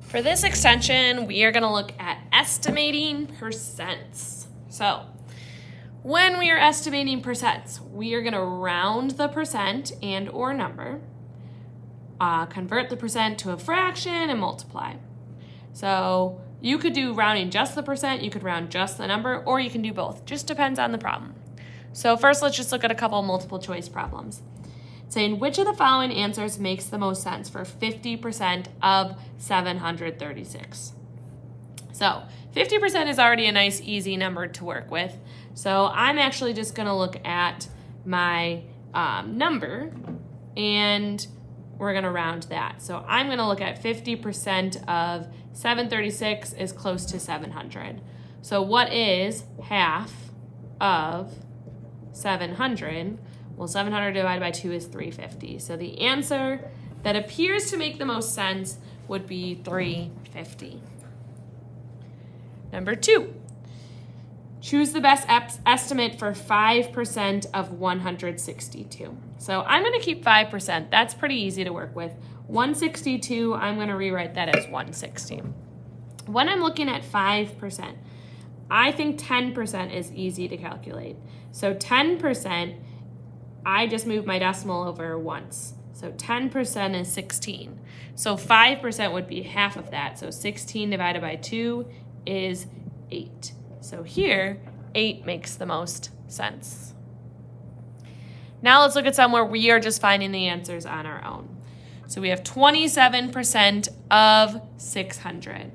For this extension, we are going to look at estimating percents. So when we are estimating percents, we are going to round the percent and or number, convert the percent to a fraction, and multiply. So you could do rounding just the percent, you could round just the number, or you can do both. Just depends on the problem. So first, let's just look at a couple multiple choice problems. Saying which of the following answers makes the most sense for 50% of 736. So 50% is already a nice easy number to work with. So I'm actually just going to look at my number and we're going to round that. So I'm going to look at 50% of 736 is close to 700. So what is half of 700? Well, 700 divided by 2 is 350. So the answer that appears to make the most sense would be 350. Number 2, choose the best estimate for 5% of 162. So I'm going to keep 5%. That's pretty easy to work with. 162, I'm going to rewrite that as 160. When I'm looking at 5%, I think 10% is easy to calculate. So 10%, I just moved my decimal over once. So 10% is 16. So 5% would be half of that. So 16 divided by 2 is 8. So here, 8 makes the most sense. Now let's look at some where we are just finding the answers on our own. So we have 27% of 600.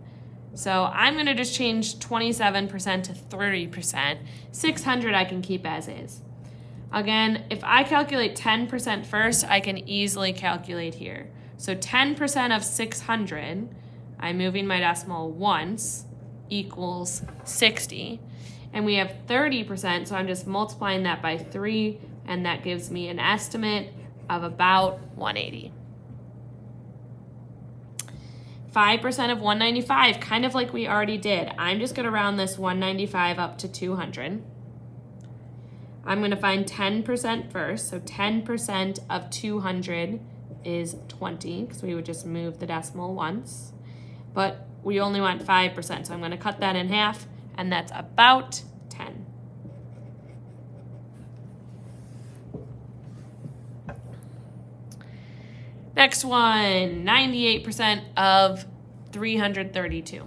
So I'm going to just change 27% to 30%. 600 I can keep as is. Again, if I calculate 10% first, I can easily calculate here. So 10% of 600, I'm moving my decimal once, equals 60. And we have 30%, so I'm just multiplying that by 3, and that gives me an estimate of about 180. 5% of 195, kind of like we already did. I'm just going to round this 195 up to 200. I'm going to find 10% first. So 10% of 200 is 20, because we would just move the decimal once. But we only want 5%, so I'm going to cut that in half, and that's about 10. Next one, 98% of 332.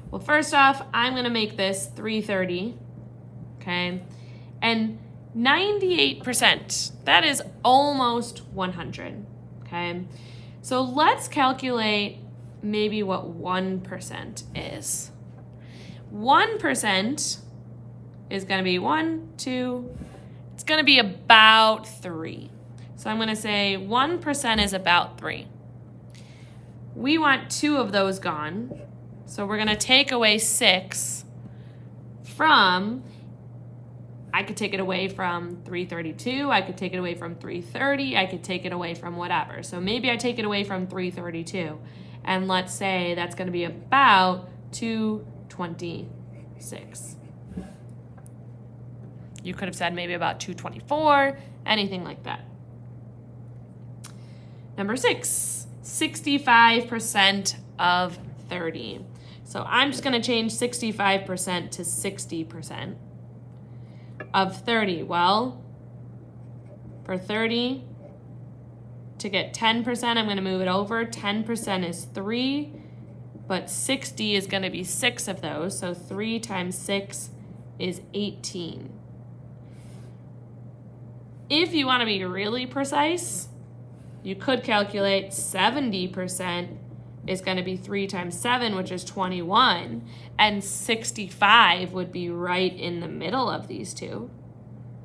Well, first off, I'm going to make this 330, okay? And 98%, that is almost 100, okay? So let's calculate maybe what 1% is. 1% is going to be 1, 2, it's going to be about 3. So I'm going to say 1% is about 3. We want 2 of those gone, so we're going to take away 6 from, I could take it away from 332, I could take it away from 330, I could take it away from whatever. So maybe I take it away from 332, and let's say that's going to be about 226. You could have said maybe about 224, anything like that. Number 6, 65% of 30. So I'm just going to change 65% to 60% of 30. Well, for 30, to get 10%, I'm going to move it over. 10% is 3, but 60 is going to be 6 of those. So 3 times 6 is 18. If you want to be really precise, you could calculate 70% is going to be 3 times 7, which is 21, and 65 would be right in the middle of these two.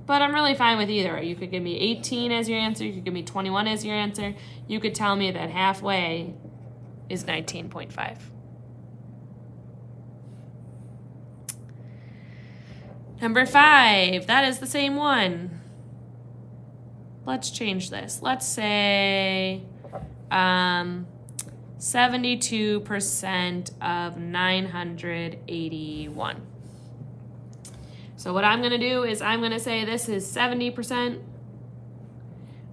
But I'm really fine with either. You could give me 18 as your answer, you could give me 21 as your answer, you could tell me that halfway is 19.5. Number 5, that is the same one. Let's change this. Let's say 72% of 981. So what I'm going to do is I'm going to say this is 70%.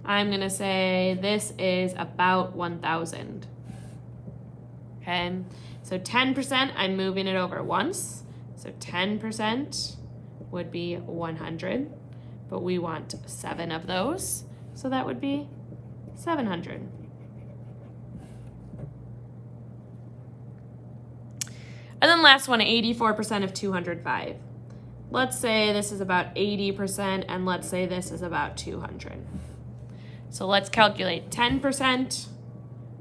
I'm going to say this is about 1,000. okay? So 10%, I'm moving it over once. So 10% would be 100, but we want 7 of those. So that would be 700. And then last one, 84% of 205. Let's say this is about 80%, and let's say this is about 200. So let's calculate 10%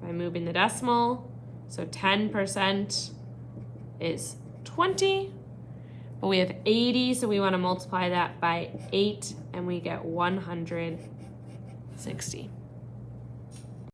by moving the decimal. So 10% is 20, but we have 80, so we want to multiply that by 8, and we get 160.